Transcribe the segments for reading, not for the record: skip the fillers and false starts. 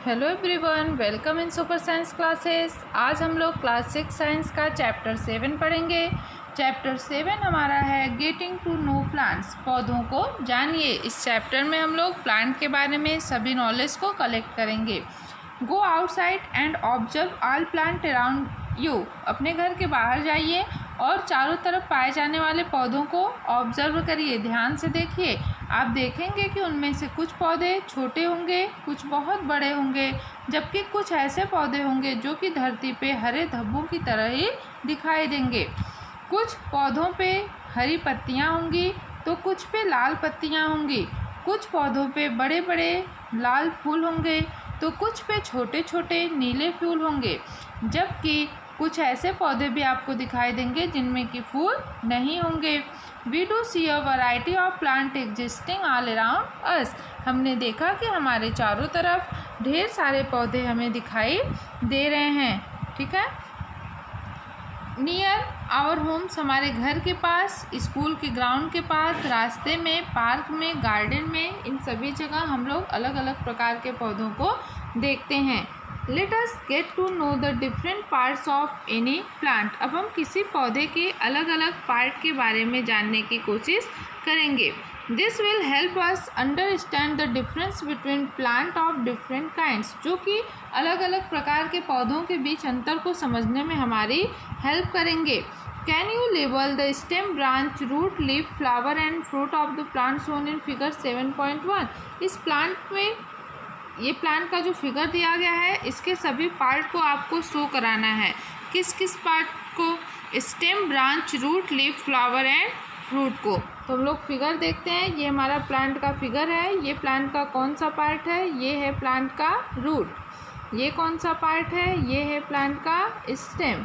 Hello everyone, welcome in super science classes. आज हम लोग क्लास 6 साइंस का चैप्टर 7 पढ़ेंगे। चैप्टर 7 हमारा है गेटिंग टू नो प्लांट्स, पौधों को जानिए। इस चैप्टर में हम लोग प्लांट के बारे में सभी नॉलेज को कलेक्ट करेंगे। Go outside and observe all plant around you, अपने घर के बाहर जाइए और चारों तरफ पाए जाने वाले पौधों को ऑब्जर्व करिए, ध्यान से देखिए। आप देखेंगे कि उनमें से कुछ पौधे छोटे होंगे, कुछ बहुत बड़े होंगे, जबकि कुछ ऐसे पौधे होंगे जो कि धरती पे हरे धब्बों की तरह ही दिखाई देंगे। कुछ पौधों पे हरी पत्तियां होंगी तो कुछ पे लाल पत्तियां होंगी। कुछ पौधों पे बड़े बड़े लाल फूल होंगे तो कुछ पे छोटे छोटे नीले फूल होंगे, जबकि कुछ ऐसे पौधे भी आपको दिखाई देंगे जिनमें कि फूल नहीं होंगे। We do see a variety of plant existing all around us, हमने देखा कि हमारे चारों तरफ ढेर सारे पौधे हमें दिखाई दे रहे हैं। ठीक है। नियर आवर होम्स, हमारे घर के पास, स्कूल के ग्राउंड के पास, रास्ते में, पार्क में, गार्डन में, इन सभी जगह हम लोग अलग अलग प्रकार के पौधों को देखते हैं। Let us get to know the different parts of any plant, अब हम किसी पौधे के अलग अलग पार्ट के बारे में जानने की कोशिश करेंगे। This will help us understand the difference between plant of different kinds, जो कि अलग अलग प्रकार के पौधों के बीच अंतर को समझने में हमारी हेल्प करेंगे। Can you label the stem, branch, root, leaf, flower and fruit of the plant shown in figure 7.1, इस प्लांट में ये प्लांट का जो फिगर दिया गया है इसके सभी पार्ट को आपको शो कराना है। किस किस पार्ट को? Stem, branch, root, leaf, flower and fruit को। तो हम लोग फिगर देखते हैं। ये हमारा प्लांट का फिगर है। ये प्लांट का कौन सा पार्ट है? ये है प्लांट का रूट। ये कौन सा पार्ट है? ये है प्लांट का स्टेम।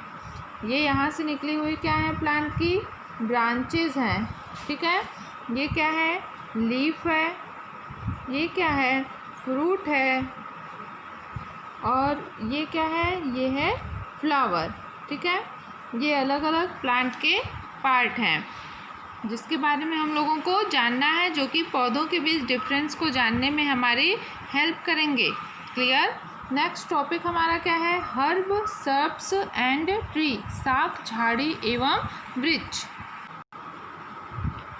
ये यहाँ से निकली हुई क्या है? प्लांट की ब्रांचेज हैं। ठीक है। ये क्या है? लीफ है। ये क्या है? फ्रूट है। और ये क्या है? ये है फ्लावर। ठीक है। ये अलग अलग प्लांट के पार्ट हैं जिसके बारे में हम लोगों को जानना है, जो कि पौधों के बीच डिफरेंस को जानने में हमारी हेल्प करेंगे। क्लियर। नेक्स्ट टॉपिक हमारा क्या है? हर्ब, सर्ब्स एंड ट्री, शाक, झाड़ी एवं वृक्ष।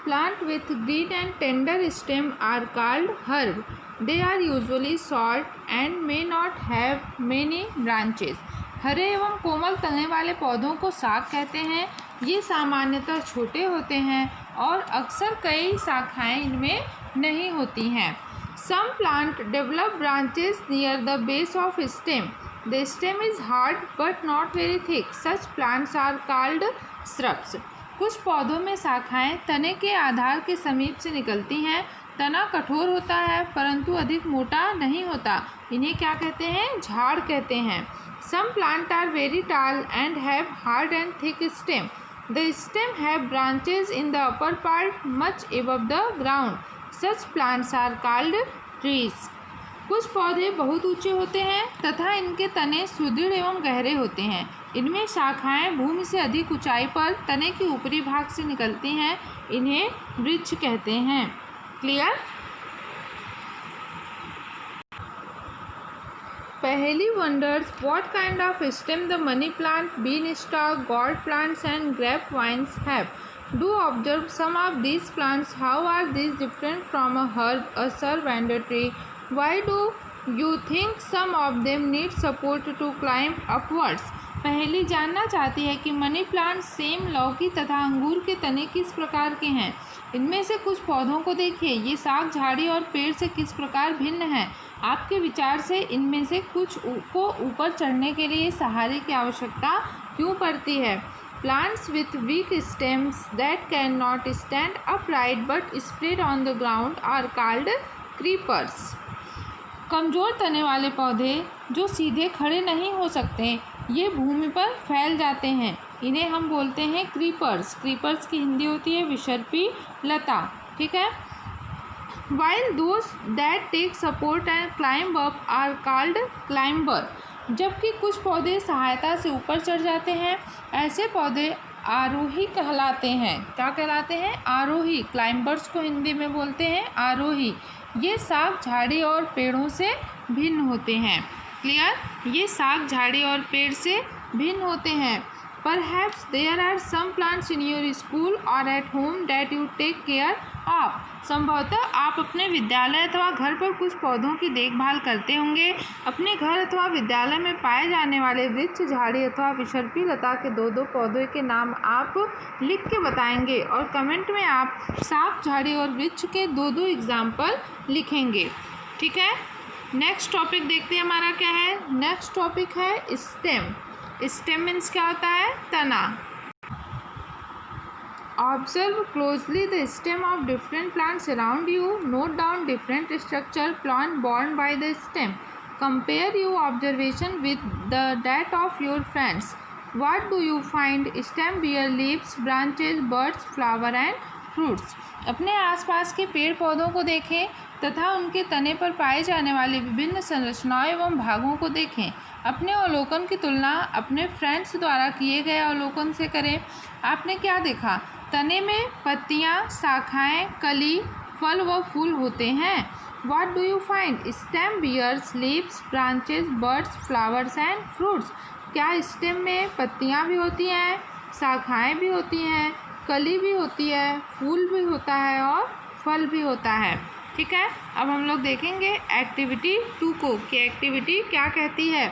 Plant with green and tender stem are called herb. They are usually short and may not have many branches. हरे एवं कोमल तने वाले पौधों को शाक कहते हैं। ये सामान्यतः छोटे होते हैं और अक्सर कई शाखाएं इनमें नहीं होती हैं। Some plant develop branches near the base of stem. The stem is hard but not very thick. Such plants are called shrubs. कुछ पौधों में शाखाएं तने के आधार के समीप से निकलती हैं। तना कठोर होता है परंतु अधिक मोटा नहीं होता। इन्हें क्या कहते हैं? झाड़ कहते हैं। Some plant are very tall and have hard and thick stem. The stem have branches in the upper part much above the ground. Such plants are called trees. कुछ पौधे बहुत ऊंचे होते हैं तथा इनके तने सुदृढ़ एवं गहरे होते हैं। इनमें शाखाएं भूमि से अधिक ऊंचाई पर तने के ऊपरी भाग से निकलती हैं। इन्हें वृक्ष कहते हैं। Clear. Paheli wonders what kind of stem the money plant, bean stalk, gourd plants and grape vines have. Do observe some of these plants. How are these different from a herb, a shrub and a tree? Why do you think some of them need support to climb upwards? पहली जानना चाहती है कि money plant, same, लौकी तथा अंगूर के तने किस प्रकार के हैं। इनमें से कुछ पौधों को देखिए, ये शाक, झाड़ी और पेड़ से किस प्रकार भिन्न हैं। आपके विचार से इनमें से कुछ को ऊपर चढ़ने के लिए सहारे की आवश्यकता क्यों पड़ती है? Plants with weak stems that can not stand upright but spread on the ground are called creepers. कमज़ोर तने वाले पौधे जो सीधे खड़े नहीं हो सकते, ये भूमि पर फैल जाते हैं, इन्हें हम बोलते हैं क्रीपर्स। क्रीपर्स की हिंदी होती है विसर्पी लता। ठीक है। While those that take support and climb up are called climber. जबकि कुछ पौधे सहायता से ऊपर चढ़ जाते हैं, ऐसे पौधे आरोही कहलाते हैं। क्या कहलाते हैं? आरोही। क्लाइंबर्स को हिंदी में बोलते हैं आरोही। ये शाक, झाड़ी और पेड़ों से भिन्न होते हैं। क्लियर? ये साग झाड़ी और पेड़ से भिन्न होते हैं। Perhaps there are some plants in your school or at home that you take care of. संभवतः आप अपने विद्यालय अथवा घर पर कुछ पौधों की देखभाल करते होंगे। अपने घर अथवा विद्यालय में पाए जाने वाले वृक्ष, झाड़ी अथवा विसर्पी लता के दो पौधों के नाम आप लिख के बताएंगे और कमेंट में आप साग, झाड़ी और वृक्ष के दो एग्जाम्पल लिखेंगे। ठीक है, नेक्स्ट टॉपिक देखते हैं हमारा क्या है। नेक्स्ट टॉपिक है स्टेम। स्टेम मीन्स क्या होता है? तना। Observe closely the stem of different plants around you. Note down different structure plant borne by the stem. Compare your observation with that of your friends. What do you find? Stem bear leaves, branches, buds, flower and fruits. अपने आसपास के पेड़ पौधों को देखें तथा उनके तने पर पाए जाने वाले विभिन्न संरचनाओं एवं भागों को देखें। अपने अवलोकन की तुलना अपने फ्रेंड्स द्वारा किए गए अवलोकन से करें। आपने क्या देखा? तने में पत्तियां, शाखाएं, कली, फल व फूल होते हैं। What do you find? Stem bears leaves, branches, buds, flowers and fruits. क्या स्टेम में पत्तियां भी होती हैं, शाखाएं भी होती हैं, कली भी होती है, फूल भी होता है और फल भी होता है। ठीक है, अब हम लोग देखेंगे एक्टिविटी 2 को कि एक्टिविटी क्या कहती है।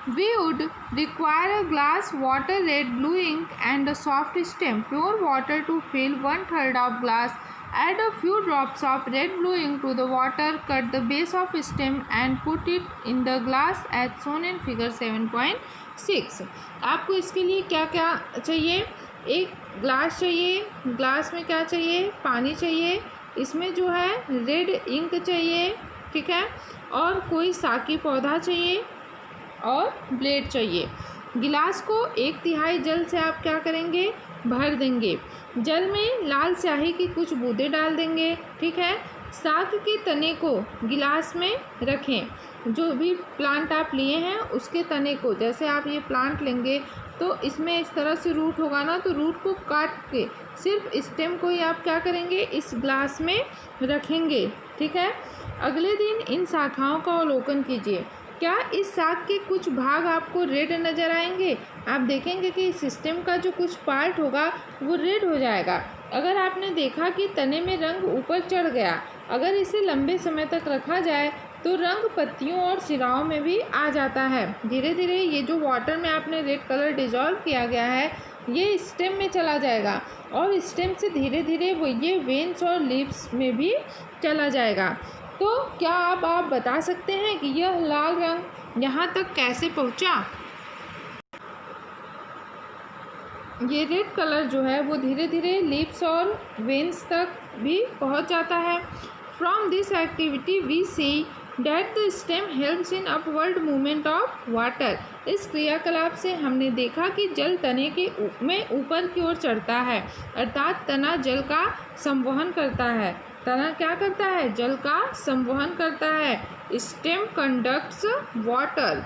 We would require a glass, water, red, blue ink and a soft stem. Pure water to fill 1/3 of glass. Add a few drops of red blue ink to the water. Cut the base of stem and put it in the glass as shown in figure 7.6. आपको इसके लिए क्या क्या चाहिए? एक glass चाहिए। Glass में क्या चाहिए? पानी चाहिए। इसमें जो है रेड इंक चाहिए। ठीक है, और कोई साकी पौधा चाहिए और ब्लेड चाहिए। गिलास को 1/3 जल से आप क्या करेंगे? भर देंगे। जल में लाल स्याही की कुछ बूंदें डाल देंगे। ठीक है, साग के तने को गिलास में रखें। जो भी प्लांट आप लिए हैं उसके तने को, जैसे आप ये प्लांट लेंगे तो इसमें इस तरह से रूट होगा ना, तो रूट को काट के सिर्फ स्टेम को ही आप क्या करेंगे? इस ग्लास में रखेंगे। ठीक है, अगले दिन इन शाखाओं का अवलोकन कीजिए। क्या इस साग के कुछ भाग आपको रेड नज़र आएंगे? आप देखेंगे कि इस स्टेम का जो कुछ पार्ट होगा वो रेड हो जाएगा। अगर आपने देखा कि तने में रंग ऊपर चढ़ गया, अगर इसे लंबे समय तक रखा जाए तो रंग पत्तियों और सिराओं में भी आ जाता है। धीरे धीरे ये जो वाटर में आपने रेड कलर डिजॉल्व किया गया है ये स्टेम में चला जाएगा और स्टेम से धीरे धीरे वो ये वेन्स और लीव्स में भी चला जाएगा। तो क्या आप बता सकते हैं कि यह लाल रंग यहाँ तक कैसे पहुँचा? ये रेड कलर जो है वो धीरे धीरे लीव्स और वेन्स तक भी पहुँच जाता है। From this activity we see that the stem helps in upward movement of water. इस क्रियाकलाप से हमने देखा कि जल तने के में ऊपर की ओर चढ़ता है, अर्थात तना जल का संवहन करता है। तना क्या करता है? जल का संवहन करता है। Stem conducts water.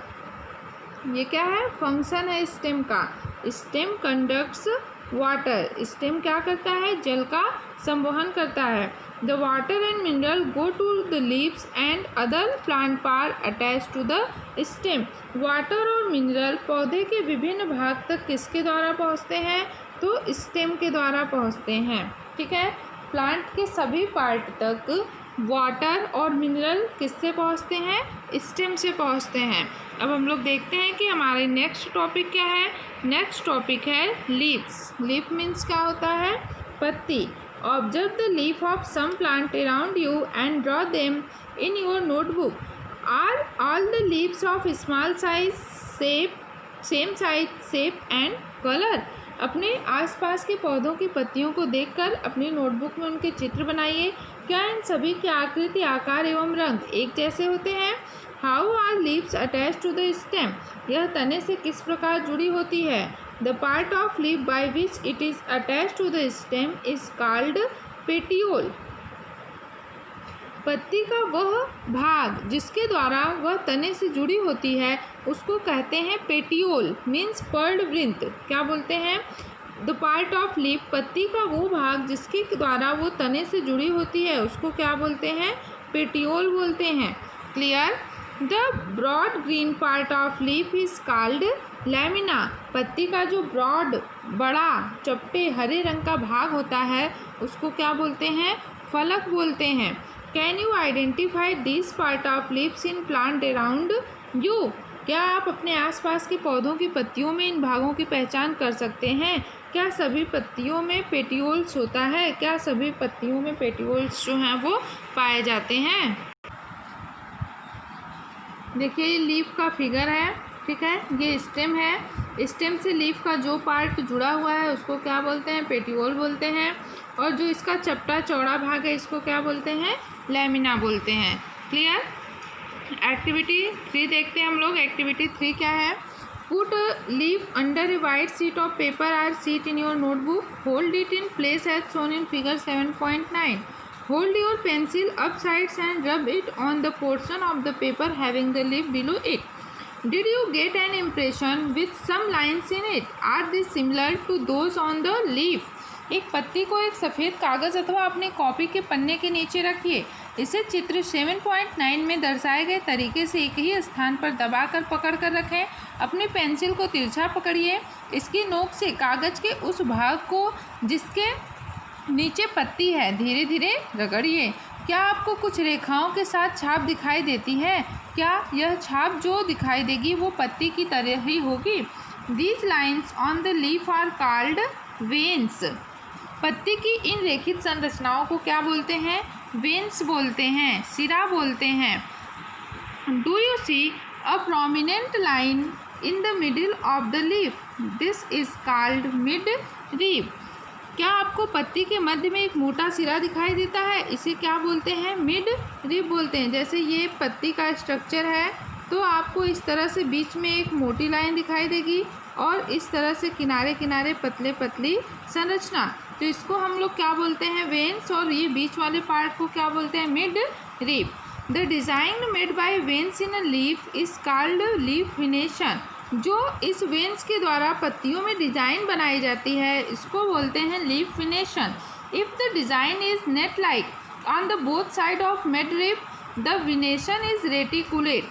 ये क्या है? फंक्शन है स्टेम का। Stem conducts water. स्टेम क्या करता है? जल का संवहन करता है। The water and mineral go to the leaves and other plant part attach to the stem. Water और मिनरल पौधे के विभिन्न भाग तक किसके द्वारा पहुँचते हैं? तो स्टेम के द्वारा पहुँचते हैं। ठीक है, प्लांट के सभी पार्ट तक वाटर और मिनरल किससे पहुँचते हैं? स्टेम से पहुँचते हैं। अब हम लोग देखते हैं कि हमारे नेक्स्ट टॉपिक क्या है। नेक्स्ट टॉपिक है लीव्स। लीफ मीन्स क्या होता है? पत्ती। Observe the leaf of some plant around you and draw them in your notebook. Are all the leaves of small size, same size, shape and colour. अपने आसपास के पौधों की पत्तियों को देखकर अपनी नोटबुक में उनके चित्र बनाइए। क्या इन सभी की आकृति, आकार एवं रंग एक जैसे होते हैं? How are leaves attach to the stem. यह तने से किस प्रकार जुड़ी होती है? The part of leaf by which it is attach to the stem is called petiole. पत्ती का वह भाग जिसके द्वारा वह तने से जुड़ी होती है उसको कहते हैं पेटियोल। Means PERT वृंत। क्या बोलते हैं? द पार्ट ऑफ लीफ, पत्ती का वो भाग जिसके द्वारा वो तने से जुड़ी होती है उसको क्या बोलते हैं? पेटियोल बोलते हैं। Clear? The broad green part of leaf is called lamina. पत्ती का जो ब्रॉड बड़ा चपटे हरे रंग का भाग होता है उसको क्या बोलते हैं? फलक बोलते हैं। Can you identify this part of leaves in plant around you? क्या आप अपने आसपास के पौधों की पत्तियों में इन भागों की पहचान कर सकते हैं? क्या सभी पत्तियों में पेटियोल्स होता है? क्या सभी पत्तियों में पेटियोल्स जो हैं वो पाए जाते हैं? देखिए ये लीफ का फिगर है, ठीक है। ये स्टेम है, स्टेम से लीफ का जो पार्ट जुड़ा हुआ है उसको क्या बोलते हैं? पेटियोल बोलते हैं। और जो इसका चपटा चौड़ा भाग है इसको क्या बोलते हैं? लैमिना बोलते हैं। क्लियर? एक्टिविटी 3 देखते हैं हम लोग। एक्टिविटी 3 क्या है? Put leaf under a white sheet of paper और sheet in your notebook. Hold it in place as shown in figure 7.9. Hold your pencil upsides and rub it on the portion of the paper having the leaf below it. Did you get an impression with some lines in it? Are they similar to those on the leaf? एक पत्ती को एक सफ़ेद कागज़ अथवा अपनी copy के पन्ने के नीचे रखिए। इसे चित्र 7.9 में दर्शाए गए तरीके से एक ही स्थान पर दबाकर पकड़ कर रखें। अपनी पेंसिल को तिरछा पकड़िए। इसकी नोक से कागज़ के उस भाग को जिसके नीचे पत्ती है धीरे धीरे रगड़िए। क्या आपको कुछ रेखाओं के साथ छाप दिखाई देती है? क्या यह छाप जो दिखाई देगी वो पत्ती की तरह ही होगी? These lines on the leaf are called veins. पत्ती की इन रेखित संरचनाओं को क्या बोलते हैं? वेन्स बोलते हैं, सिरा बोलते हैं। Do you see a prominent line in the middle of the leaf? This is called midrib. क्या आपको पत्ती के मध्य में एक मोटा सिरा दिखाई देता है? इसे क्या बोलते हैं? मिड रिब बोलते हैं। जैसे ये पत्ती का स्ट्रक्चर है तो आपको इस तरह से बीच में एक मोटी लाइन दिखाई देगी और इस तरह से किनारे किनारे पतले पतली संरचना। तो इसको हम लोग क्या बोलते हैं? वेन्स। और ये बीच वाले पार्ट को क्या बोलते हैं? Mid rib. The design made by veins in a leaf is called leaf venation. जो इस वेन्स के द्वारा पत्तियों में डिज़ाइन बनाई जाती है इसको बोलते हैं leaf venation. If the design is net like on the both side of mid rib the venation is reticulate.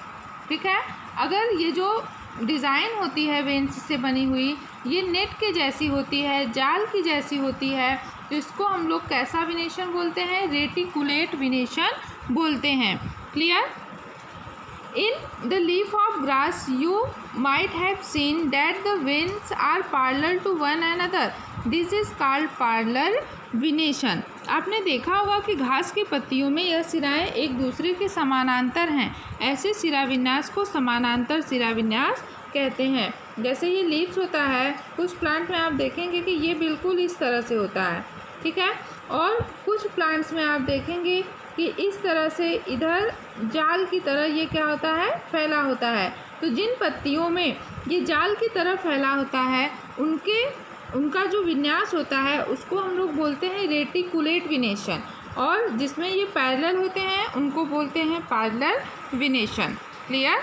ठीक है, अगर ये जो डिज़ाइन होती है वेन्स से बनी हुई ये नेट के जैसी होती है, जाल की जैसी होती है, तो इसको हम लोग कैसा वेनेशन बोलते हैं? रेटिकुलेट वेनेशन बोलते हैं। Clear? In the leaf of grass, you might have seen that the veins are parallel to one another. This is called parallel venation. आपने देखा होगा कि घास की पत्तियों में यह सिराएं एक दूसरे के समानांतर हैं। ऐसे सिरा विन्यास को समानांतर सिरा विन्यास कहते हैं। जैसे ये लीव्स होता है, कुछ प्लांट में आप देखेंगे कि ये बिल्कुल इस तरह से होता है, ठीक है। और कुछ प्लांट्स में आप देखेंगे कि इस तरह से इधर जाल की तरह ये क्या होता है? फैला होता है। तो जिन पत्तियों में ये जाल की तरह फैला होता है उनका जो विन्यास होता है उसको हम लोग बोलते हैं रेटिकुलेट वेनेशन। और जिसमें ये पैरेलल होते हैं उनको बोलते हैं पैरेलल वेनेशन। क्लियर?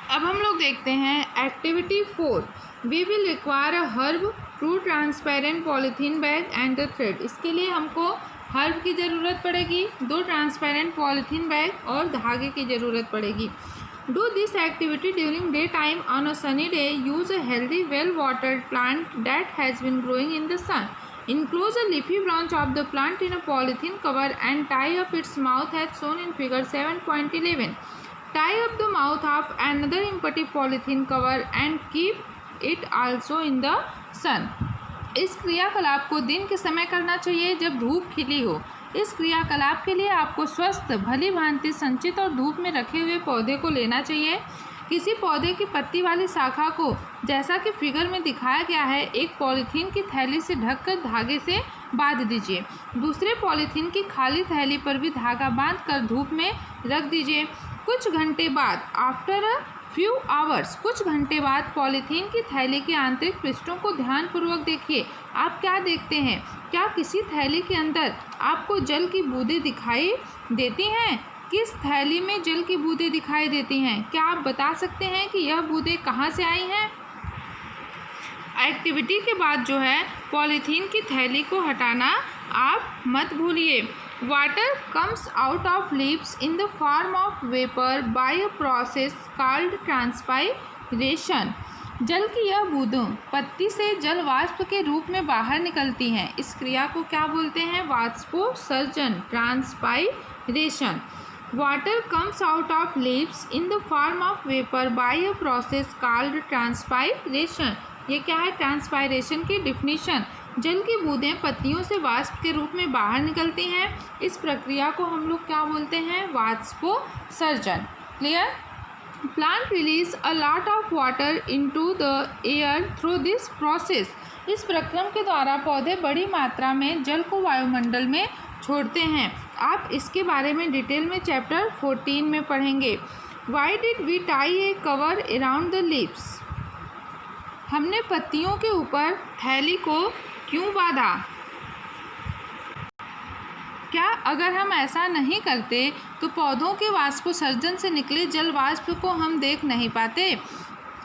अब हम लोग देखते हैं activity 4। We will require a herb, two transparent polythene bag and the thread. इसके लिए हमको हर्ब की ज़रूरत पड़ेगी, 2 ट्रांसपेरेंट पॉलीथीन बैग और धागे की ज़रूरत पड़ेगी। Do this activity during day time on a sunny day. Use a healthy well watered plant that has been growing in the sun. Enclose a leafy branch of the plant in a polythene cover and tie up its mouth as shown in figure 7.11. Tie up the mouth of another empty polythene cover and keep it also in the sun. इस क्रियाकलाप को दिन के समय करना चाहिए जब धूप खिली हो। इस क्रियाकलाप के लिए आपको स्वस्थ भली भांति संचित और धूप में रखे हुए पौधे को लेना चाहिए। किसी पौधे की पत्ती वाली शाखा को जैसा कि फिगर में दिखाया गया है एक पॉलीथीन की थैली से ढककर धागे से बांध दीजिए। दूसरे पॉलीथीन की खाली थैली पर भी धागा बांधकर धूप में रख दीजिए। कुछ घंटे बाद आफ्टर अ फ्यू आवर्स, कुछ घंटे बाद पॉलीथीन की थैली के आंतरिक पृष्ठों को ध्यानपूर्वक देखिए। आप क्या देखते हैं? क्या किसी थैली के अंदर आपको जल की बूंदें दिखाई देती हैं? किस थैली में जल की बूंदें दिखाई देती हैं? क्या आप बता सकते हैं कि यह बूंदें कहाँ से आई हैं? एक्टिविटी के बाद जो है पॉलीथीन की थैली को हटाना आप मत भूलिए। Water comes out of leaves in the form of vapour by a process called transpiration. जल की यह बूंदें पत्ती से जल वाष्प के रूप में बाहर निकलती हैं। इस क्रिया को क्या बोलते हैं? वाष्पोत्सर्जन, transpiration. Water comes out of leaves in the form of vapour by a process called transpiration. ये क्या है? ट्रांसपायरेशन की डिफिनीशन। जल की बूंदें पत्तियों से वाष्प के रूप में बाहर निकलती हैं। इस प्रक्रिया को हम लोग क्या बोलते हैं? वाष्पोत्सर्जन। Clear? Plant release a lot of water into the air through this process. इस प्रक्रम के द्वारा पौधे बड़ी मात्रा में जल को वायुमंडल में छोड़ते हैं। आप इसके बारे में डिटेल में चैप्टर 14 में पढ़ेंगे। Why did we tie a cover around the leaves? हमने पत्तियों के ऊपर थैली को क्यों बांधा? क्या अगर हम ऐसा नहीं करते तो पौधों के वाष्पोत्सर्जन से निकले जल वाष्प को हम देख नहीं पाते।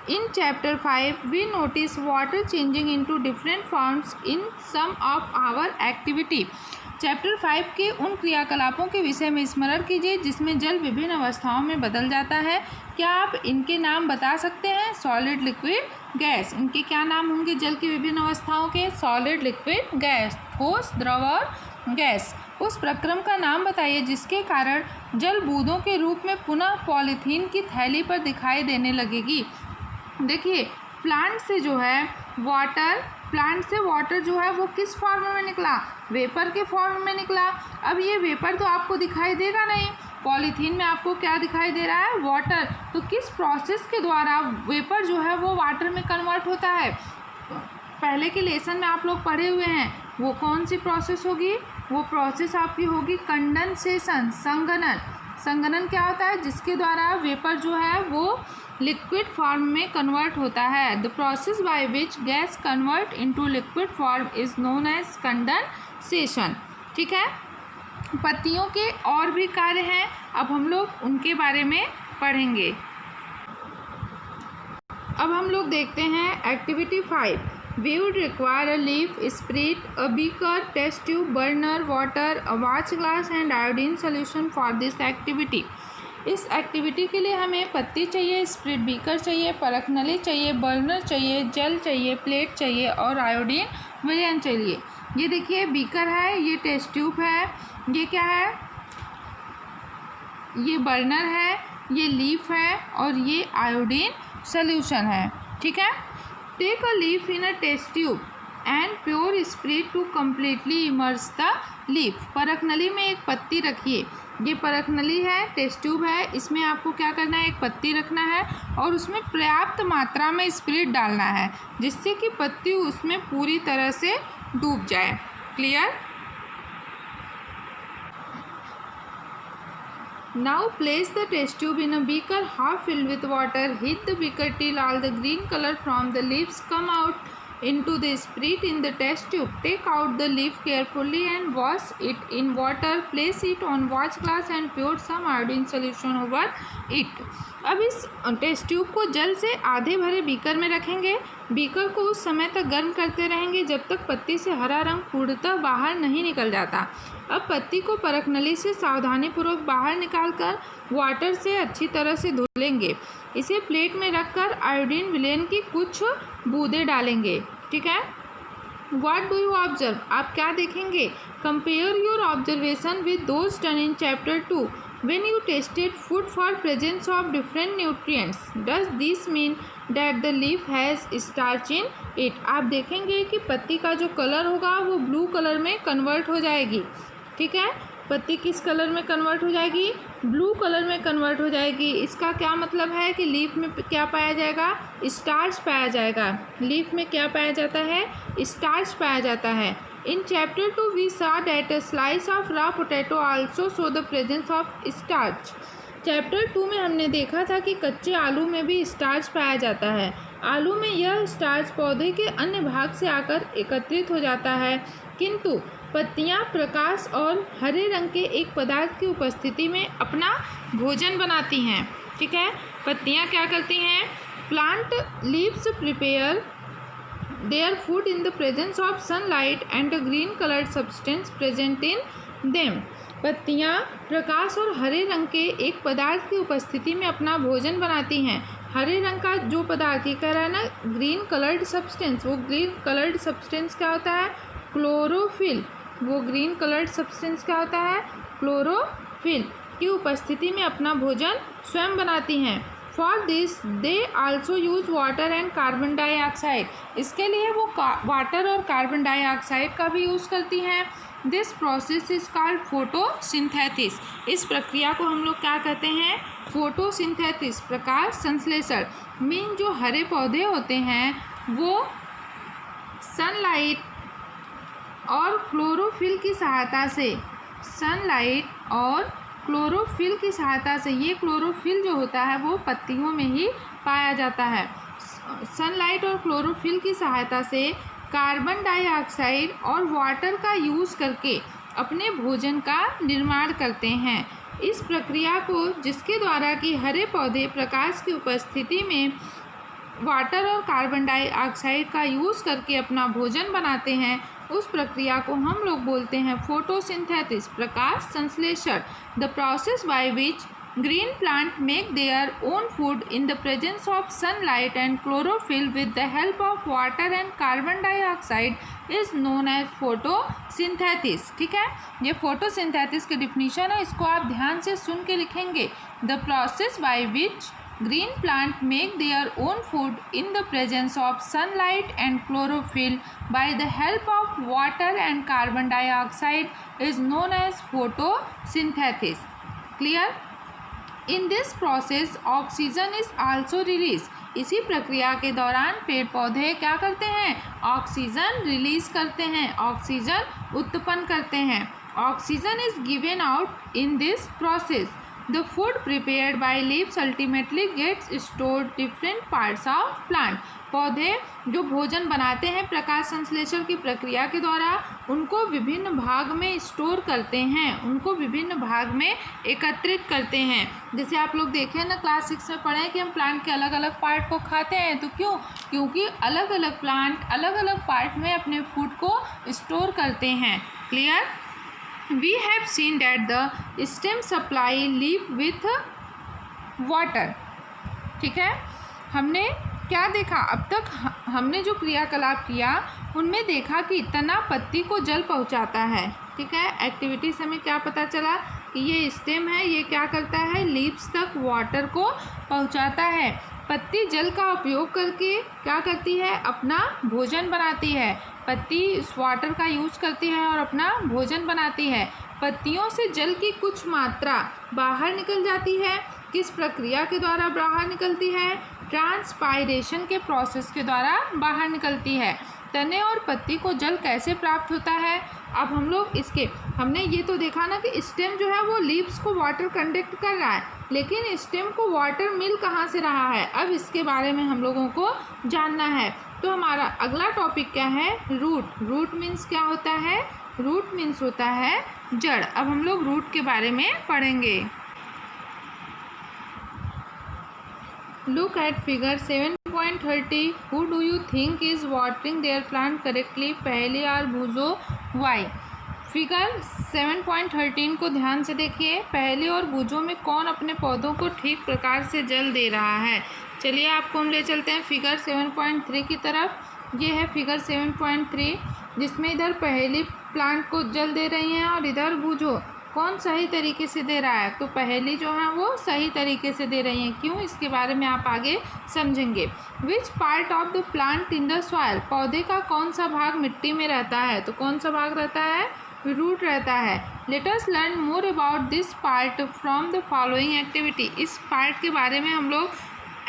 In chapter 5 we notice water changing into different forms in some of our activity. Chapter 5 के उन क्रियाकलापों के विषय में स्मरण कीजिए जिसमें जल विभिन्न अवस्थाओं में बदल जाता है। क्या आप इनके नाम बता सकते हैं? Solid, liquid, gas. इनके क्या नाम होंगे जल की विभिन्न अवस्थाओं के? सॉलिड, लिक्विड, गैस, ठोस, द्रव और गैस। उस प्रक्रम का नाम बताइए जिसके कारण जल बूंदों के रूप में पुनः पॉलीथीन की थैली पर दिखाई देने लगेगी। देखिए, प्लांट से वाटर जो है वो किस फॉर्म में निकला? वेपर के फॉर्म में निकला। अब ये वेपर तो आपको दिखाई देगा नहीं, पॉलीथीन में आपको क्या दिखाई दे रहा है? वाटर। तो किस प्रोसेस के द्वारा वेपर जो है वो वाटर में कन्वर्ट होता है? पहले के लेसन में आप लोग पढ़े हुए हैं। वो कौन सी प्रोसेस होगी? वो प्रोसेस आपकी होगी कंडेंसेशन, संघनन। संघनन क्या होता है? जिसके द्वारा वेपर जो है वो लिक्विड फॉर्म में कन्वर्ट होता है। The process by which gas convert into liquid form is known as condensation. ठीक है? पत्तियों के और भी कार्य हैं, अब हम लोग उनके बारे में पढ़ेंगे। अब हम लोग देखते हैं activity 5। We would require a leaf, sprit, a beaker, test tube, burner, water, a watch glass and iodine solution for this activity. इस एक्टिविटी के लिए हमें पत्ती चाहिए, स्प्रिट बीकर चाहिए, परख नली चाहिए, बर्नर चाहिए, जल चाहिए, प्लेट चाहिए और आयोडीन विलयन चाहिए। ये देखिए बीकर है, ये टेस्ट ट्यूब है, ये क्या है? ये बर्नर है, ये लीफ है और ये आयोडीन सोल्यूशन है। ठीक है? Take a leaf in a test tube and pour spirit to completely immerse the leaf. परख नली में एक पत्ती रखिए। ये परख नली है, टेस्ट ट्यूब है, इसमें आपको क्या करना है? एक पत्ती रखना है और उसमें पर्याप्त मात्रा में स्पिरिट डालना है जिससे कि पत्ती उसमें पूरी तरह से डूब जाए। Clear? Now place the test tube in a beaker half filled with water. Heat the beaker till all the green color from the leaves come out into the spirit in the test tube. Take out the leaf carefully and wash it in water. Place it on watch glass and pour some iodine solution over it. अब इस test tube को जल से आधे भरे beaker में रखेंगे। Beaker को उस समय तक गर्म करते रहेंगे जब तक पत्ती से हरा रंग पूर्णतः बाहर नहीं निकल जाता। अब पत्ती को परख नली से सावधानीपूर्वक बाहर निकालकर वाटर से अच्छी तरह से धुलेंगे। इसे प्लेट में रखकर आयोडीन विलयन की कुछ बूंदें डालेंगे। ठीक है? What do you observe? आप क्या देखेंगे? Compare your observation with those done in chapter 2 when you tested food for presence of different nutrients. Does this mean that the leaf has starch in it? आप देखेंगे कि पत्ती का जो colour होगा वो ब्लू कलर में कन्वर्ट हो जाएगी। ठीक है? पत्ती किस कलर में कन्वर्ट हो जाएगी? ब्लू कलर में कन्वर्ट हो जाएगी। इसका क्या मतलब है कि लीफ में क्या पाया जाएगा? स्टार्च पाया जाएगा। लीफ में क्या पाया जाता है? स्टार्च पाया जाता है। In chapter 2 we saw that a slice of raw potato also show the presence of starch. Chapter 2 में हमने देखा था कि कच्चे आलू में भी स्टार्च पाया जाता है। आलू में यह स्टार्च पौधे के अन्य भाग से आकर एकत्रित हो जाता है, किंतु पत्तियां प्रकाश और हरे रंग के एक पदार्थ की उपस्थिति में अपना भोजन बनाती हैं। ठीक है? पत्तियां क्या करती हैं? Plant leaves prepare their food in the presence of sunlight and a green colored substance present in them. पत्तियाँ प्रकाश और हरे रंग के एक पदार्थ की उपस्थिति में अपना भोजन बनाती हैं। हरे रंग का जो पदार्थ, ये कह रहा है ना ग्रीन कलर्ड सब्सटेंस, वो ग्रीन कलर्ड सब्सटेंस क्या होता है? क्लोरोफिल। वो ग्रीन कलर्ड सब्सटेंस क्या होता है? क्लोरोफिल की उपस्थिति में अपना भोजन स्वयं बनाती हैं। For this they also use water and carbon dioxide. इसके लिए वो वाटर और कार्बन डाइऑक्साइड का भी यूज़ करती हैं। This process is called photosynthesis. इस प्रक्रिया को हम लोग क्या कहते हैं? फोटोसिंथेसिस, प्रकाश संश्लेषण। मीन जो हरे पौधे होते हैं वो सनलाइट और क्लोरोफिल की सहायता से, सनलाइट और क्लोरोफिल की सहायता से, ये क्लोरोफिल जो होता है वो पत्तियों में ही पाया जाता है। सनलाइट और क्लोरोफिल की सहायता से कार्बन डाइऑक्साइड और वाटर का यूज़ करके अपने भोजन का निर्माण करते हैं। इस प्रक्रिया को, जिसके द्वारा कि हरे पौधे प्रकाश की उपस्थिति में वाटर और कार्बन डाइऑक्साइड का यूज़ करके अपना भोजन बनाते हैं, उस प्रक्रिया को हम लोग बोलते हैं फोटोसिंथेसिस, प्रकाश संश्लेषण। The process by which green plant make their own food in the presence of sunlight and chlorophyll with the help of water and carbon dioxide is known as photosynthesis। ठीक है, ये photosynthesis की definition है, इसको आप ध्यान से सुन के लिखेंगे। The process by which green plant make their own food in the presence of sunlight and chlorophyll by the help of water and carbon dioxide is known as photosynthesis। Clear? In this process oxygen is also release. इसी प्रक्रिया के दौरान पेड़ पौधे क्या करते हैं? Oxygen release करते हैं, ऑक्सीजन उत्पन्न करते हैं। Oxygen is given out in this process. The food prepared by leaves ultimately gets stored different parts of plant. पौधे जो भोजन बनाते हैं प्रकाश संश्लेषण की प्रक्रिया के द्वारा, उनको विभिन्न भाग में स्टोर करते हैं, उनको विभिन्न भाग में एकत्रित करते हैं। जैसे आप लोग देखें ना, क्लास 6 में पढ़े कि हम प्लांट के अलग अलग पार्ट को खाते हैं, तो क्यों? क्योंकि अलग अलग प्लांट अलग अलग पार्ट में अपने फूड को स्टोर करते हैं। Clear? We have seen that the stem supply leaf with water। ठीक है, हमने क्या देखा? अब तक हमने जो क्रियाकलाप किया उनमें देखा कि तना पत्ती को जल पहुंचाता है। ठीक है, एक्टिविटी से हमें क्या पता चला कि ये स्टेम है, ये क्या करता है? लीव्स तक वाटर को पहुंचाता है। पत्ती जल का उपयोग करके क्या करती है? अपना भोजन बनाती है। पत्ती इस वाटर का यूज़ करती है और अपना भोजन बनाती है। पत्तियों से जल की कुछ मात्रा बाहर निकल जाती है। किस प्रक्रिया के द्वारा बाहर निकलती है? ट्रांसपायरेशन के प्रोसेस के द्वारा बाहर निकलती है। तने और पत्ती को जल कैसे प्राप्त होता है? अब हम लोग हमने ये तो देखा ना कि स्टेम जो है वो लीव्स को वाटर कंडक्ट कर रहा है, लेकिन स्टेम को वाटर मिल कहाँ से रहा है? अब इसके बारे में हम लोगों को जानना है। तो हमारा अगला टॉपिक क्या है? रूट। रूट मीन्स क्या होता है? रूट मीन्स होता है जड़। अब हम लोग रूट के बारे में पढ़ेंगे। Look at figure 7.30. Who do you think is watering their plant correctly? पहली और भूजो वाई। फिगर 7.13 को ध्यान से देखिए। पहले और भूजो में कौन अपने पौधों को ठीक प्रकार से जल दे रहा है? चलिए आपको हम ले चलते हैं फिगर 7.3 की तरफ। ये है फिगर 7.3, जिसमें इधर पहली प्लांट को जल दे रही हैं और इधर भूजो। कौन सही तरीके से दे रहा है? तो पहली जो है वो सही तरीके से दे रही हैं। क्यों? इसके बारे में आप आगे समझेंगे। Which part of the plant in the soil? पौधे का कौन सा भाग मिट्टी में रहता है? तो कौन सा भाग रहता है? रूट रहता है। Let us learn more about this part from the following activity. इस पार्ट के बारे में हम लोग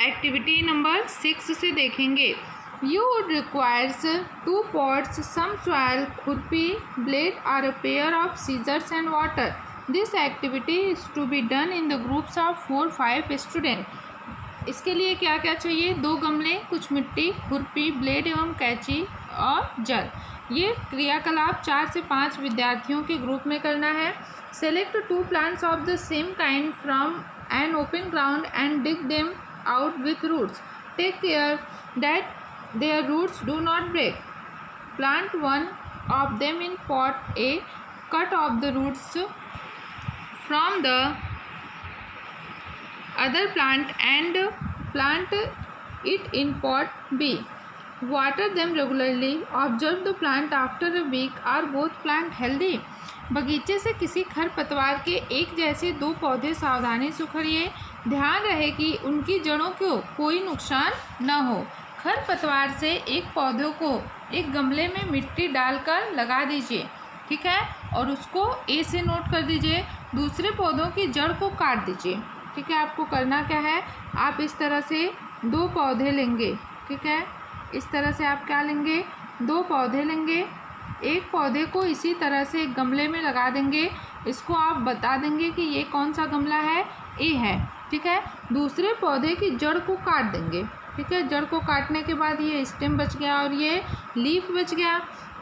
एक्टिविटी नंबर 6 से देखेंगे। You would requires 2 pots, some soil, खुरपी, blade or a pair of scissors and water. This activity is to be done in the groups of 4-5 students। इसके लिए क्या क्या चाहिए? 2 गमले, कुछ मिट्टी, खुरपी, ब्लेड एवं कैंची और जल। ये क्रियाकलाप 4 से 5 विद्यार्थियों के ग्रुप में करना है। Select 2 plants of the same kind from an open ground and dig them out with roots. Take care that their roots do not break. Plant one of them in pot A. Cut off the roots from the other plant and plant it in pot B. Water them regularly. Observe the plant after a week. Are both plant healthy? बगीचे से किसी खरपतवार के एक जैसे दो पौधे सावधानी से उखड़िए। ध्यान रहे कि उनकी जड़ों को कोई नुकसान न हो। खरपतवार से एक पौधों को एक गमले में मिट्टी डालकर लगा दीजिए, ठीक है, और उसको ए से नोट कर दीजिए। दूसरे पौधों की जड़ को काट दीजिए, ठीक है। आपको करना क्या है, आप इस तरह से दो पौधे लेंगे, ठीक है। इस तरह से आप क्या लेंगे, दो पौधे लेंगे। एक पौधे को इसी तरह से एक गमले में लगा देंगे। इसको आप बता देंगे कि ये कौन सा गमला है, ए है, ठीक है। दूसरे पौधे की जड़ को काट देंगे, ठीक है। जड़ को काटने के बाद ये स्टेम बच गया और ये लीफ बच गया,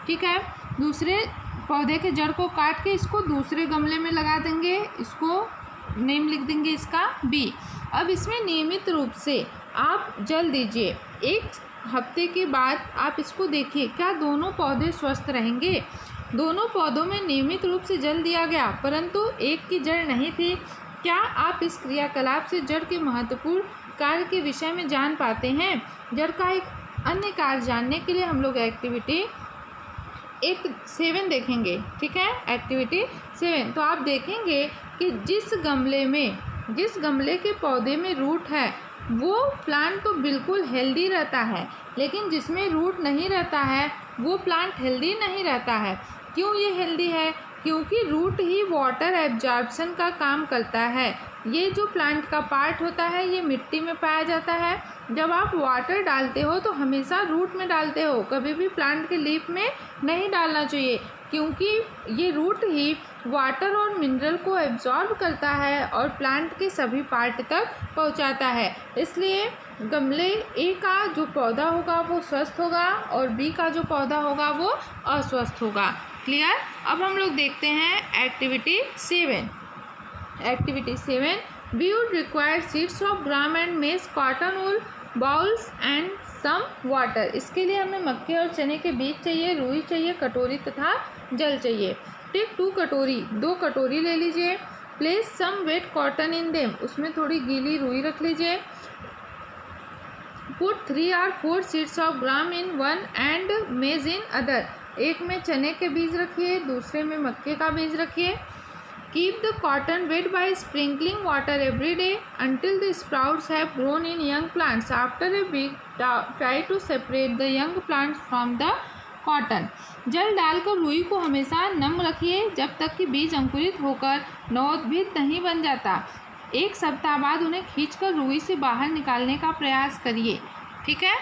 ठीक है। दूसरे पौधे के जड़ को काट के इसको दूसरे गमले में लगा देंगे। इसको नेम लिख देंगे इसका बी। अब इसमें नियमित रूप से आप जल दीजिए। एक हफ्ते के बाद आप इसको देखिए, क्या दोनों पौधे स्वस्थ रहेंगे। दोनों पौधों में नियमित रूप से जल दिया गया, परंतु एक की जड़ नहीं थी। क्या आप इस क्रियाकलाप से जड़ के महत्वपूर्ण कार्य के विषय में जान पाते हैं। जड़ का एक अन्य कार्य जानने के लिए हम लोग एक्टिविटी 7 देखेंगे, ठीक है। एक्टिविटी 7 तो आप देखेंगे कि जिस गमले के पौधे में रूट है वो प्लांट तो बिल्कुल हेल्दी रहता है, लेकिन जिसमें रूट नहीं रहता है वो प्लांट हेल्दी नहीं रहता है। क्यों ये हेल्दी है, क्योंकि रूट ही वाटर एब्जॉर्प्शन का काम करता है। ये जो प्लांट का पार्ट होता है ये मिट्टी में पाया जाता है। जब आप वाटर डालते हो तो हमेशा रूट में डालते हो, कभी भी प्लांट के लीफ में नहीं डालना चाहिए, क्योंकि ये रूट ही वाटर और मिनरल को एब्जॉर्ब करता है और प्लांट के सभी पार्ट तक पहुंचाता है। इसलिए गमले ए का जो पौधा होगा वो स्वस्थ होगा और बी का जो पौधा होगा वो अस्वस्थ होगा। क्लियर। अब हम लोग देखते हैं activity 7। Activity 7 we would require seeds of gram and maize, cotton wool, bowls and some water. इसके लिए हमें मक्के और चने के बीज चाहिए, रुई चाहिए, कटोरी तथा जल चाहिए। टेक 2 कटोरी, 2 कटोरी ले लीजिए। Place some wet cotton in them, उसमें थोड़ी गीली रुई रख लीजिए। Put 3 or 4 seeds of gram in one and maize in other. एक में चने के बीज रखिए, दूसरे में मक्के का बीज रखिए। Keep the cotton wet by sprinkling water every day until the sprouts have grown in young plants. After a week, try to separate the young plants from the cotton. जल डालकर रुई को हमेशा नम रखिए जब तक कि बीज अंकुरित होकर नवोद्भिद नहीं बन जाता। एक सप्ताह बाद उन्हें खींचकर रुई से बाहर निकालने का प्रयास करिए, ठीक है।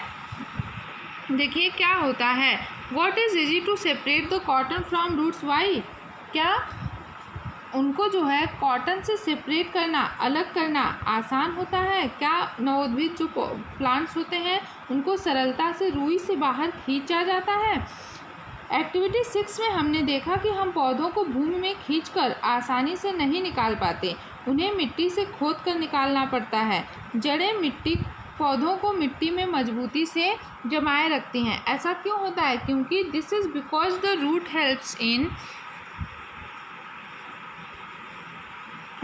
देखिए क्या होता है। What is easy to separate the cotton from roots? Why? क्या उनको जो है कॉटन से सेपरेट करना, अलग करना आसान होता है क्या। नवोद्भिद जो प्लांट्स होते हैं उनको सरलता से रुई से बाहर खींचा जाता है। एक्टिविटी 6 में हमने देखा कि हम पौधों को भूमि में खींचकर आसानी से नहीं निकाल पाते, उन्हें मिट्टी से खोद कर निकालना पड़ता है। जड़ें पौधों को मिट्टी में मजबूती से जमाए रखती हैं। ऐसा क्यों होता है, क्योंकि this is because the root helps in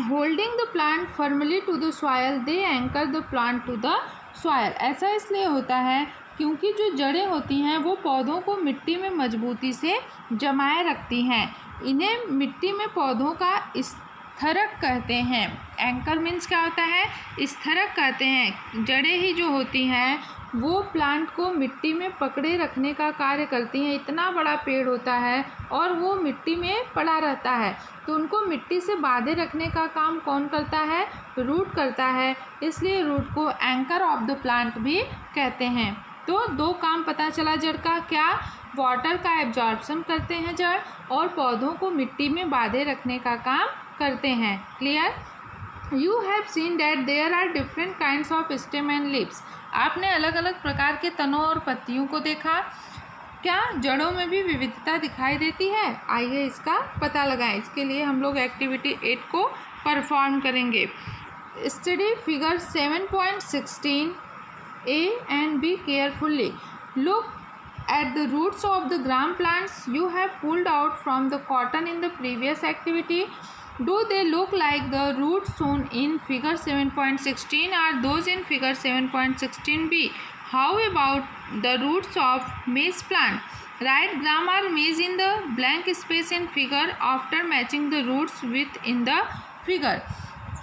holding the plant firmly to the soil, they anchor the plant to the soil. ऐसा इसलिए होता है क्योंकि जो जड़ें होती हैं वो पौधों को मिट्टी में मजबूती से जमाए रखती हैं। इन्हें मिट्टी में पौधों का स्थरक कहते हैं। एंकर मीन्स क्या होता है, स्थरक कहते हैं। जड़ें ही जो होती हैं वो प्लांट को मिट्टी में पकड़े रखने का कार्य करती हैं। इतना बड़ा पेड़ होता है और वो मिट्टी में पड़ा रहता है, तो उनको मिट्टी से बांधे रखने का काम कौन करता है, रूट करता है। इसलिए रूट को एंकर ऑफ द प्लांट भी कहते हैं। तो 2 काम पता चला जड़ का, क्या वाटर का एब्जॉर्प्शन करते हैं जड़ और पौधों को मिट्टी में बांधे रखने का काम करते हैं। Clear. You have seen that there are different kinds of stem and leaves. आपने अलग अलग प्रकार के तनों और पत्तियों को देखा। क्या जड़ों में भी विविधता दिखाई देती है? आइए इसका पता लगाएं। इसके लिए हम लोग एक्टिविटी 8 को परफॉर्म करेंगे। Study figure 7.16 A and B carefully. Look at the roots of the gram plants you have pulled out from the cotton in the previous activity. Do they look like the roots shown in figure 7.16 or those in figure 7.16b? How about the roots of maize plant? Write gram or maize in the blank space in figure after matching the roots with in the figure.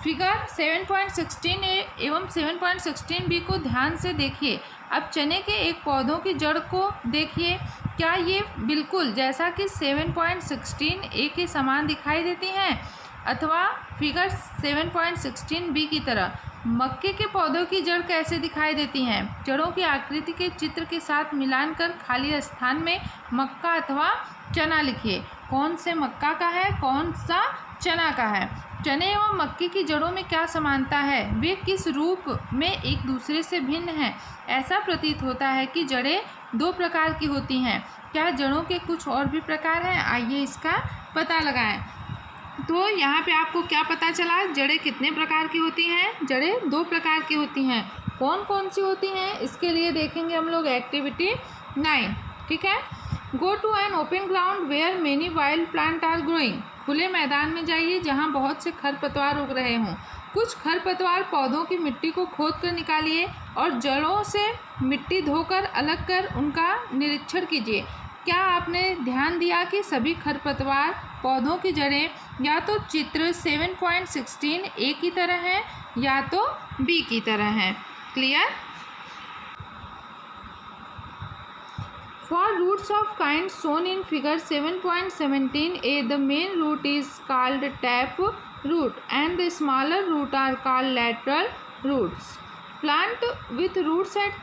Figure 7.16a एवं 7.16b को ध्यान से देखिए। अब चने के एक पौधों की जड़ को देखिए, क्या ये बिल्कुल जैसा कि 7.16a के समान दिखाई देती हैं अथवा फिगर 7.16b की तरह? मक्के के पौधों की जड़ कैसे दिखाई देती हैं? जड़ों की आकृति के चित्र के साथ मिलान कर खाली स्थान में मक्का अथवा चना लिखिए। कौन से मक्का का है, कौन सा चना का है? चने एवं मक्के की जड़ों में क्या समानता है? वे किस रूप में एक दूसरे से भिन्न हैं? ऐसा प्रतीत होता है कि जड़ें दो प्रकार की होती हैं। क्या जड़ों के कुछ और भी प्रकार हैं? आइए इसका पता लगाएं। तो यहाँ पे आपको क्या पता चला, जड़ें कितने प्रकार की होती हैं? जड़ें दो प्रकार की होती हैं। कौन कौन सी होती हैं इसके लिए देखेंगे हम लोग एक्टिविटी 9। ठीक है। Go to an open ground where many wild plant are growing. खुले मैदान में जाइए जहाँ बहुत से खरपतवार उग रहे हों। कुछ खरपतवार पौधों की मिट्टी को खोद कर निकालिए और जड़ों से मिट्टी धोकर अलग कर उनका निरीक्षण कीजिए। क्या आपने ध्यान दिया कि सभी खरपतवार पौधों की जड़ें या तो चित्र 7.16a की तरह हैं या तो b की तरह हैं? Clear? For roots of kinds shown in figure 7.17a, the main root is called tap root and the smaller root are called lateral roots. Plant with roots as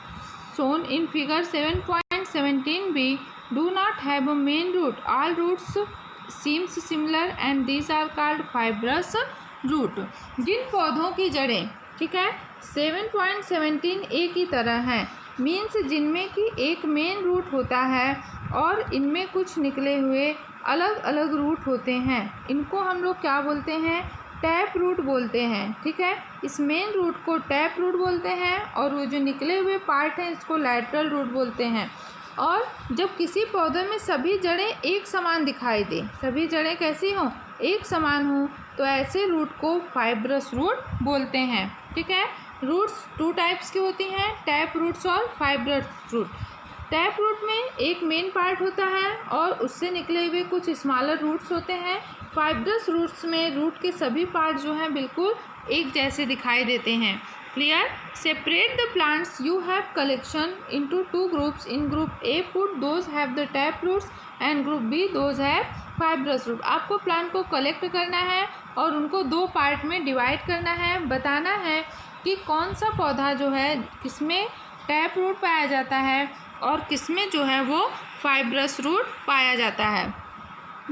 shown in figure 7.17b do not have a main root. All roots seems similar and these are called fibrous root. जिन पौधों की जड़ें, ठीक है, 7.17a की तरह हैं, means जिनमें कि एक मेन रूट होता है और इनमें कुछ निकले हुए अलग अलग रूट होते हैं, इनको हम लोग क्या बोलते हैं? टैप रूट बोलते हैं। ठीक है, इस मेन रूट को टैप रूट बोलते हैं और वो जो निकले हुए पार्ट हैं इसको लैटरल रूट बोलते हैं। और जब किसी पौधे में सभी जड़ें एक समान दिखाई दे, सभी जड़ें कैसी हों? एक समान हों, तो ऐसे रूट को फाइब्रस रूट बोलते हैं। ठीक है। रूट्स टू टाइप्स की होती हैं, टैप रूट्स और फाइब्रस रूट। टैप रूट में एक मेन पार्ट होता है और उससे निकले हुए कुछ स्मॉलर रूट्स होते हैं। फाइब्रस रूट्स में रूट के सभी पार्ट जो हैं बिल्कुल एक जैसे दिखाई देते हैं। Clear? Separate the plants you have collection into two groups. In group A put those have the tap roots and group B those have fibrous root. आपको प्लांट को कलेक्ट करना है और उनको दो पार्ट में डिवाइड करना है। बताना है कि कौन सा पौधा जो है किसमें टैप रूट पाया जाता है और किसमें जो है वो फाइब्रस रूट पाया जाता है।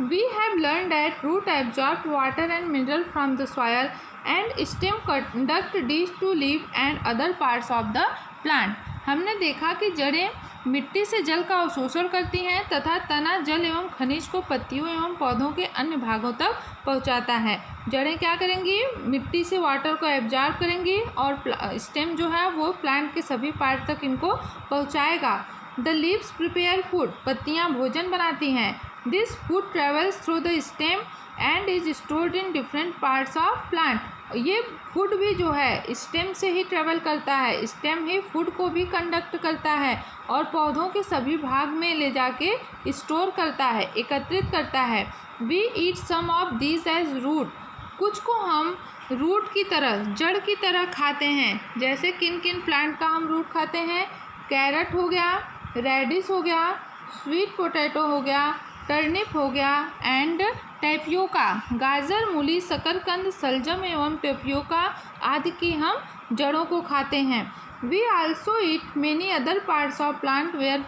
We have learned that root absorb water and mineral from the soil and stem conduct these to leaf and other parts of the plant. हमने देखा कि जड़ें मिट्टी से जल का अवशोषण करती हैं तथा तना जल एवं खनिज को पत्तियों एवं पौधों के अन्य भागों तक पहुंचाता है। जड़ें क्या करेंगी? मिट्टी से वाटर को एब्जॉर्ब करेंगी और स्टेम जो है वो प्लांट के सभी पार्ट तक इनको पहुंचाएगा। The leaves prepare food. पत्तियां भोजन बनाती हैं। This food travels through the stem and is stored in different parts of plant. ये फूड भी जो है स्टेम से ही ट्रेवल करता है, स्टेम ही फूड को भी कंडक्ट करता है और पौधों के सभी भाग में ले जाके स्टोर करता है, एकत्रित करता है। We eat some of this as root. कुछ को हम रूट की तरह, जड़ की तरह खाते हैं। जैसे किन किन प्लांट का हम रूट खाते हैं? कैरेट हो गया, रेडिश हो गया, स्वीट पोटैटो हो गया, टर्निप हो गया एंड टेपियोका। गाजर, मूली, शकरकंद, सलजम एवं टेपियोका आदि की हम जड़ों को खाते हैं। We also eat many other parts of plant where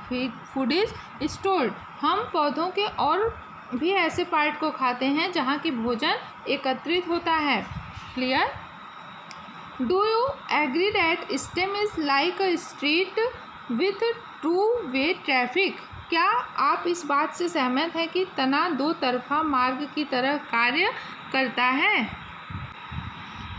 food is stored. हम पौधों के और भी ऐसे पार्ट को खाते हैं जहाँ की भोजन एकत्रित होता है। Clear? Do you agree that stem is like a street with two way traffic? क्या आप इस बात से सहमत हैं कि तना दो तरफा मार्ग की तरह कार्य करता है?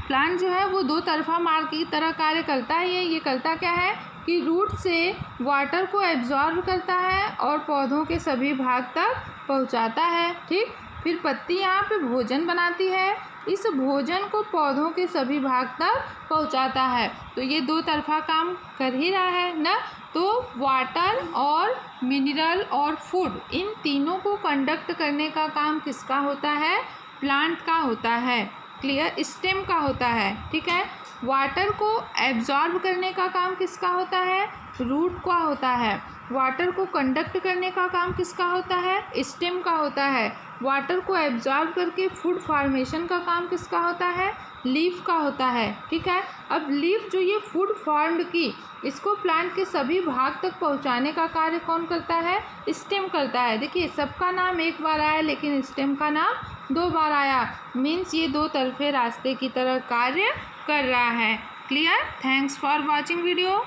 प्लांट जो है वो दो तरफा मार्ग की तरह कार्य करता है। ये करता क्या है कि रूट से वाटर को एब्जॉर्ब करता है और पौधों के सभी भाग तक पहुंचाता है। ठीक, फिर पत्ती यहाँ पे भोजन बनाती है, इस भोजन को पौधों के सभी भाग तक पहुँचाता है। तो ये दो तरफा काम कर ही रहा है ना। तो वाटर और मिनरल और फूड, इन तीनों को कंडक्ट करने का काम किसका होता है? प्लांट का होता है। क्लियर? स्टेम का होता है। ठीक है। वाटर को एब्जॉर्ब करने का काम किसका होता है? रूट का होता है। वाटर को कंडक्ट करने का काम किसका होता है? स्टेम का होता है। वाटर को एब्जॉर्ब करके फूड फॉर्मेशन का काम किसका होता है? लीफ का होता है। ठीक है। अब लीफ जो ये फूड फॉर्म्ड की, इसको प्लांट के सभी भाग तक पहुंचाने का कार्य कौन करता है? स्टेम करता है। देखिए, सबका नाम एक बार आया लेकिन स्टेम का नाम दो बार आया। मीन्स ये दो तरफे रास्ते की तरह कार्य कर रहा है। Clear? Thanks for watching video.